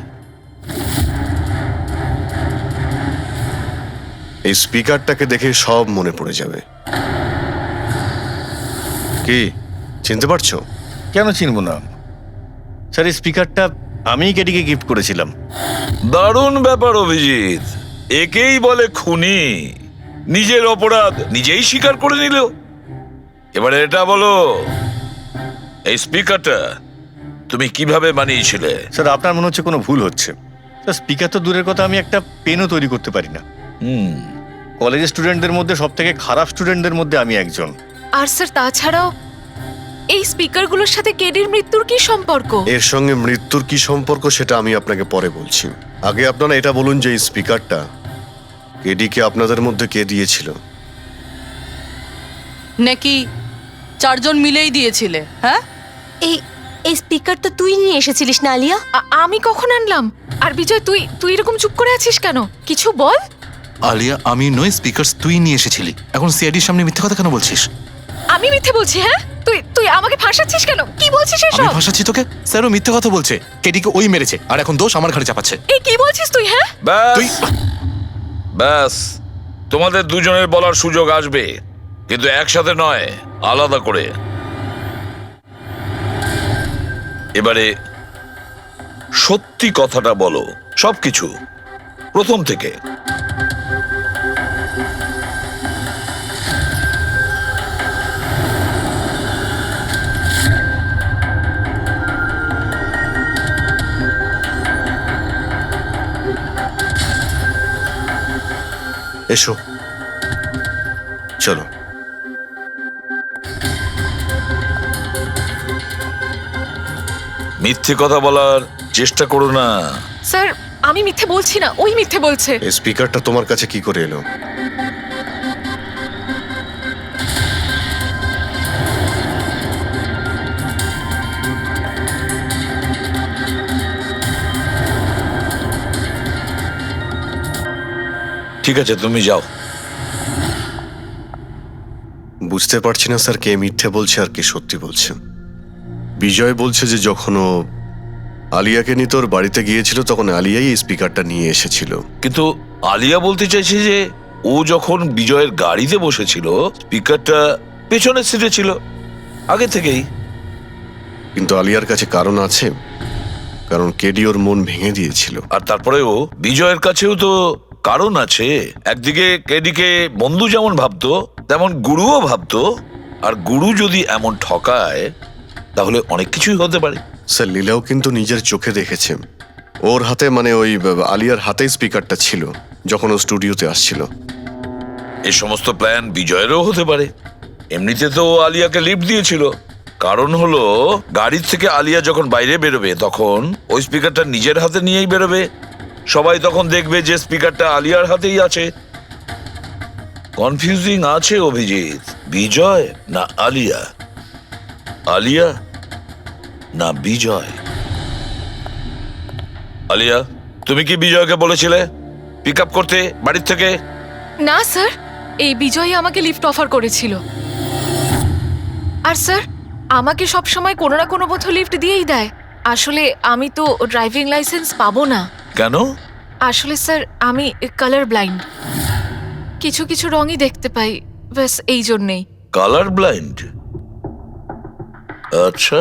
এই স্পিকারটাকে দেখে, সব মনে পড়ে যাবে। কি চিনতে পারছো? কেন চিনবো না স্যার, এই স্পিকারটা আমিই কেডিকে গিফট করেছিলাম। দারুণ ব্যাপার অভিজিৎ, একেই বলে খুনি। নিজের অপরাধ নিজেই স্বীকার করে নিল। এবারে এটা বলো, এই স্পিকারটা তুমি কিভাবে বানিয়েছিলে? স্যার আপনার মনে হচ্ছে কোনো ভুল হচ্ছে। স্যার স্পিকার তো দূরের কথা, আমি একটা পেনও তৈরি করতে পারি না। কলেজের স্টুডেন্টদের মধ্যে সব থেকে খারাপ স্টুডেন্টদের মধ্যে আমি একজন। আর স্যার তাছাড়াও এই স্পিকারগুলোর সাথে কেডির মৃত্যুর কি সম্পর্ক? এর সঙ্গে মৃত্যুর কি সম্পর্ক সেটা আমি আপনাকে পরে বলছি। আগে আপনারা এটা বলুন যে এই স্পিকারটা কেডিকে আপনাদের মধ্যে কে দিয়েছিল? নাকি 4 জন মিলেই দিয়েছিলে? হ্যাঁ, এই এই স্পিকার তো তুই নিয়ে এসেছিলিস না আলিয়া? আমি কখন আনলাম? আর বিজয় তুই তুই এরকম চুপ করে আছিস কেন? কিছু বল। আলিয়া, আমি নই, স্পিকারস তুই নিয়ে এসেছিলি। এখন সিআইডির সামনে মিথ্যে কথা কেন বলছিস? আমি মিথ্যে বলছি? হ্যাঁ, তুই তুই আমাকে ফাঁসাচ্ছিস কেন? কি বলছিস আমি এসব? ভাসাচ্ছি তোকে? স্যারও মিথ্যে কথা বলছে, কেডিকে ওই মেরেছে আর এখন দোষ আমার ঘাড়ে চাপাচ্ছে। এই কি বলছিস তুই? হ্যাঁ, তুই ব্যাস, তোমাদের দুজনের বলার সুযোগ আসবে, কিন্তু একসাথে নয়, আলাদা করে। এবারে সত্যি কথাটা বলো, সবকিছু প্রথম থেকে। এসো, চলো। মিথ্যে কথা বলার চেষ্টা করো না। স্যার আমি মিথ্যে বলছি না, ওই মিথ্যে বলছে। এই স্পিকারটা তোমার কাছে কি করে এলো? ঠিক আছে, তুমি যাও। বুঝতে পারছি না স্যার, কে মিথ্যে বলছে আর কে সত্যি বলছে। বিজয় বলছে যে যখন ও আলিয়াকে নিয়ে তোর বাড়িতে গিয়েছিল তখন আলিয়াই এই স্পিকারটা নিয়ে এসেছিল। কিন্তু আলিয়া বলতে চাইছে যে ও যখন বিজয়ের গাড়িতে বসেছিল স্পিকারটা পেছনের সিটে ছিল আগে থেকেই। কিন্তু আলিয়ার কাছে কারণ আছে, কারণ কেডি ওর মন ভেঙে দিয়েছিল। আর তারপরেও বিজয়ের কাছেও তো কারণ আছে। একদিকে কেডিকে বন্ধু যেমন ভাবতো তেমন গুরুও ভাবতো, আর গুরু যদি এমন ঠকায় তাহলে অনেক কিছুই হতে পারে। স্যার লীলাও কিন্তু নিজের চোখে দেখেছে, ওর হাতে মানে ওই আলিয়ার হাতেই স্পিকারটা ছিল যখন ও স্টুডিওতে আসছিল। এই সমস্ত প্ল্যান বিজয়েরও হতে পারে। এমনিতে তো ও আলিয়াকে লিফট দিয়েছিল, কারণ হলো গাড়ির থেকে আলিয়া যখন বাইরে বেরোবে তখন ওই স্পিকারটা নিজের হাতে নিয়েই বেরোবে, সবাই তখন দেখবে যে স্পিকারটা আলিয়ার হাতেই আছে। কনফিউজিং আছে অভিজিৎ, বিজয় না আলিয়া, আলিয়া না বিজয়। আলিয়া, তুমি কি বিজয়কে বলেছিলে পিক আপ করতে বাড়ির থেকে? না স্যার, এই বিজয় আমাকে লিফট অফার করেছিল। আর স্যার, আমাকে সব সময় কোনো না কোনো পথে লিফট দিয়েই দেয়। আসলে আমি তো ড্রাইভিং লাইসেন্স পাবো না। কেন? আসলে স্যার, আমি কালার ব্লাইন্ড, কিছু কিছু রঙই দেখতে পাই, ব্যাস এই জন্যেই। Colour blind? আচ্ছা,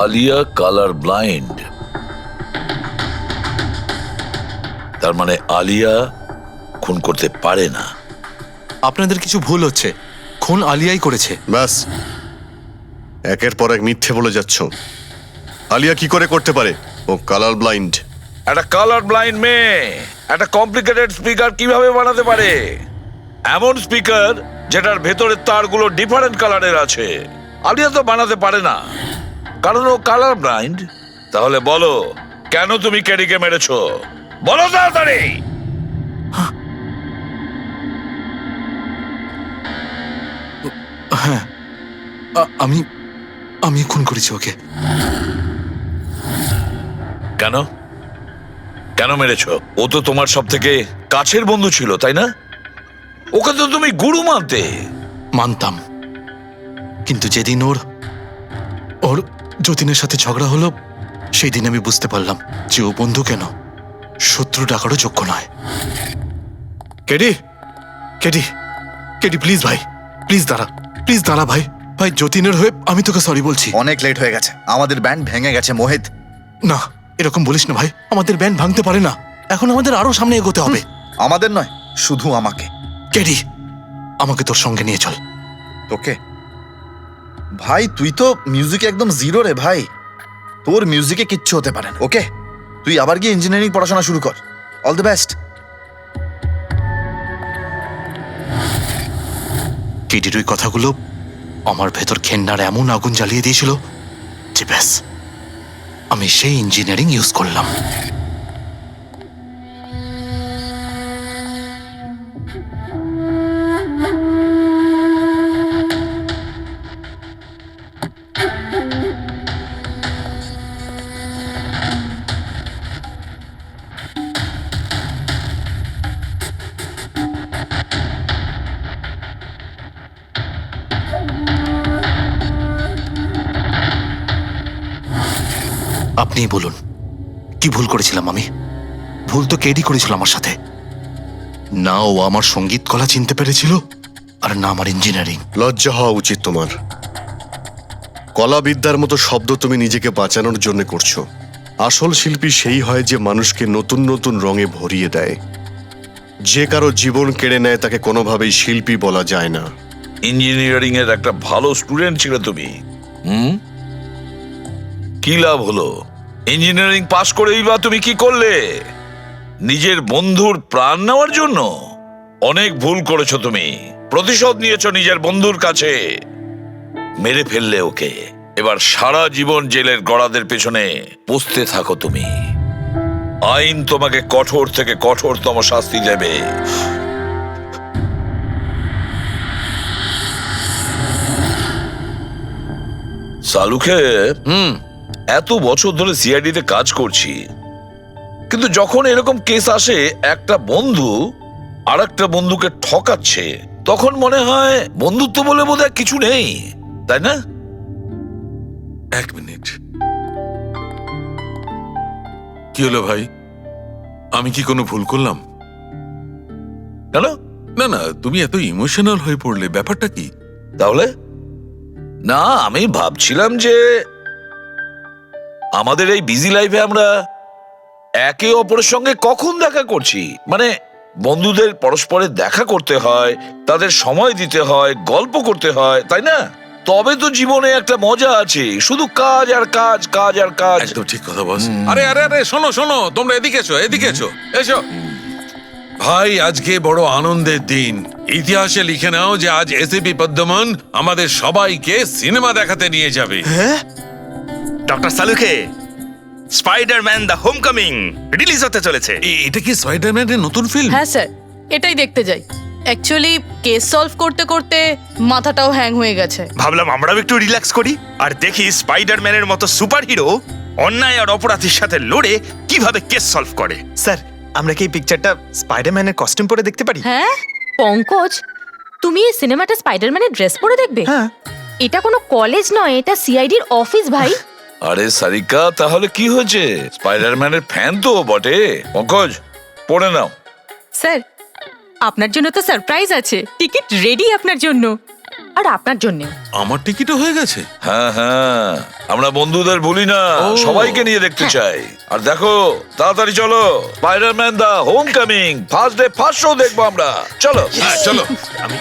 আলিয়া কালার ব্লাইন্ড। তার মানে আলিয়া খুন করতে পারে না। আপনাদের কিছু ভুল হচ্ছে, খুন আলিয়াই করেছে। ব্যাস, একের পর এক মিথ্যে বলে যাচ্ছ। আলিয়া কি করে করতে পারে? ও কালার ব্লাইন্ড। একটা কালার ব্লাইন্ড মেয়ে একটা কমপ্লিকেটেড স্পিকার কিভাবে বানাতে পারে? এমন স্পিকার যেটার ভেতরের তারগুলো ডিফারেন্ট কালারের আছে। আলিয়া তো বানাতে পারে না, কারণ ও কালার ব্লাইন্ড। তাহলে বলো, কেন তুমি কেডিকে মেরেছো? বলো তাড়াতাড়ি। হ্যাঁ, আমি আমি খুন করেছি ওকে। কেন কেন মেরেছো? ও তো তোমার সব থেকে কাছের বন্ধু ছিল, তাই না? ওকে তো তুমি গুরু মানতে। মানতাম, কিন্তু যেদিন ওর যতীনের সাথে ঝগড়া হলো, সেই দিন আমি বুঝতে পারলাম যে ও বন্ধু কেন শত্রু ডাকারও যোগ্য নয়। কেডি, কেডি, কেডি, প্লিজ ভাই, প্লিজ দাঁড়া ভাই। ভাই, যতীনের হয়ে আমি তোকে সরি বলছি। অনেক লেট হয়ে গেছে, আমাদের ব্যান্ড ভেঙে গেছে মোহিত। না, এরকম বলিস না ভাই, আমাদের ব্যান্ড ভাঙতে পারে না। এখন আমাদের আরো সামনে এগোতে হবে। আমাদের নয়, শুধু আমাকে। কেডি, আমাকে তোর সঙ্গে নিয়ে চল। তোকে? ভাই, তুই তো মিউজিকে একদম জিরো রে ভাই। তোর মিউজিকে কিচ্ছু হতে পারে না। ওকে, তুই আবার গিয়ে ইঞ্জিনিয়ারিং পড়াশোনা শুরু কর। All the best. কেডির ওই কথাগুলো আমার ভেতর ঘেন্নার এমন আগুন জ্বালিয়ে দিয়েছিল যে ব্যাস, আমি সেই ইঞ্জিনিয়ারিং ইউজ করলাম। আপনিই বলুন, কি ভুল করেছিলাম আমি? ভুল তো কেডি করেছিল আমার সাথে। না ও আমার সঙ্গীত কলা চিনতে পেরেছিল, আর না আমার ইঞ্জিনিয়ারিং। লজ্জা হওয়া উচিত তোমার। কলাবিদ্যার মতো শব্দ তুমি নিজেকে বাঁচানোর জন্য করছো। আসল শিল্পী সেই হয় যে মানুষকে নতুন নতুন রঙে ভরিয়ে দেয়। যে কারো জীবন কেড়ে নেয় তাকে কোনোভাবেই শিল্পী বলা যায় না। ইঞ্জিনিয়ারিং এর একটা ভালো স্টুডেন্ট ছিল তুমি। কি লাভ হলো? ইঞ্জিনিয়ারিং পাশ করেই বা তুমি কি করলে? নিজের বন্ধুর প্রাণ নেওয়ার জন্য? অনেক ভুল করেছো তুমি। প্রতিশোধ নিয়েছো নিজের বন্ধুর কাছে। মেরে ফেললে ওকে। এবার সারা জীবন জেলের গড়াদের পেছনে পৌঁছতে থাকো তুমি। আইন তোমাকে কঠোর থেকে কঠোরতম শাস্তি দেবে। সালুকে এত বছর ধরে সিআইডি তে কাজ করছি, কিন্তু যখন এরকম কেস আসে একটা বন্ধু আর একটা বন্ধুকে ঠকাচ্ছে, তখন মনে হয় বন্ধুত্ব বলে বোধহয় কিছু নেই, তাই না? এক মিনিট, কি হলো ভাই? আমি কি কোনো ভুল করলাম? কেন? না না, তুমি এত ইমোশনাল হয়ে পড়লে, ব্যাপারটা কি? তাহলে না, আমি ভাবছিলাম যে আমাদের এই বিজি লাইফে আমরা একে অপরের সঙ্গে কখন দেখা করছি। মানে বন্ধুদের পরস্পরের দেখা করতে হয়, তাদের সময় দিতে হয়, গল্প করতে হয়, তাই না? তবে তো জীবনে একটা মজা আছে। শুধু কাজ আর কাজ, কাজ আর কাজ। একদম ঠিক কথা বস। আরে আরে আরে, শোনো শোনো, তোমরা এদিকে এসো, এদিকে এসো, এসো। ভাই, আজকে বড় আনন্দের দিন। ইতিহাসে লিখে নাও যে আজ এসিপি পদ্মমন আমাদের সবাইকে সিনেমা দেখাতে নিয়ে যাবে। ডক্টর সালুকে, স্পাইডারম্যান দ্য হোমকামিং রিলিজ হতে চলেছে। এটা কি স্পাইডারম্যানের নতুন ফিল্ম? হ্যাঁ স্যার, এটাই দেখতে যাই। অ্যাকচুয়ালি কেস সলভ করতে করতে মাথাটাও হ্যাং হয়ে গেছে। ভাবলাম আমরাও একটু রিল্যাক্স করি আর দেখি স্পাইডারম্যানের মতো সুপার হিরো অন্যায় আর অপরাধীর সাথে লড়ে কিভাবে কেস সলভ করে। স্যার আমরা কি এই পিকচারটা স্পাইডারম্যানের কস্টিউম পরে দেখতে পারি? হ্যাঁ পঙ্কজ, তুমি এই সিনেমাটা স্পাইডারম্যানের ড্রেস পরে দেখবে? হ্যাঁ। এটা কোনো কলেজ নয়, এটা সিআইডির অফিস ভাই। আরে সারিকা, তাহলে কি হয়েছে? স্পাইডারম্যানের ফ্যান তো ও বটে। পঙ্কজ, পড়ে নাও। স্যার আপনার জন্য তো সারপ্রাইজ আছে, টিকিট রেডি আপনার জন্য আর আপনার জন্য। আমার টিকিটও হয়ে গেছে। হ্যাঁ হ্যাঁ, আমরা বন্ধুদের ভুলি না, সবাইকে নিয়ে দেখতে চাই। আর দেখো, তাড়াতাড়ি চলো, Spiderman the homecoming first day first show দেখবো আমরা। চলো। চলো। আমি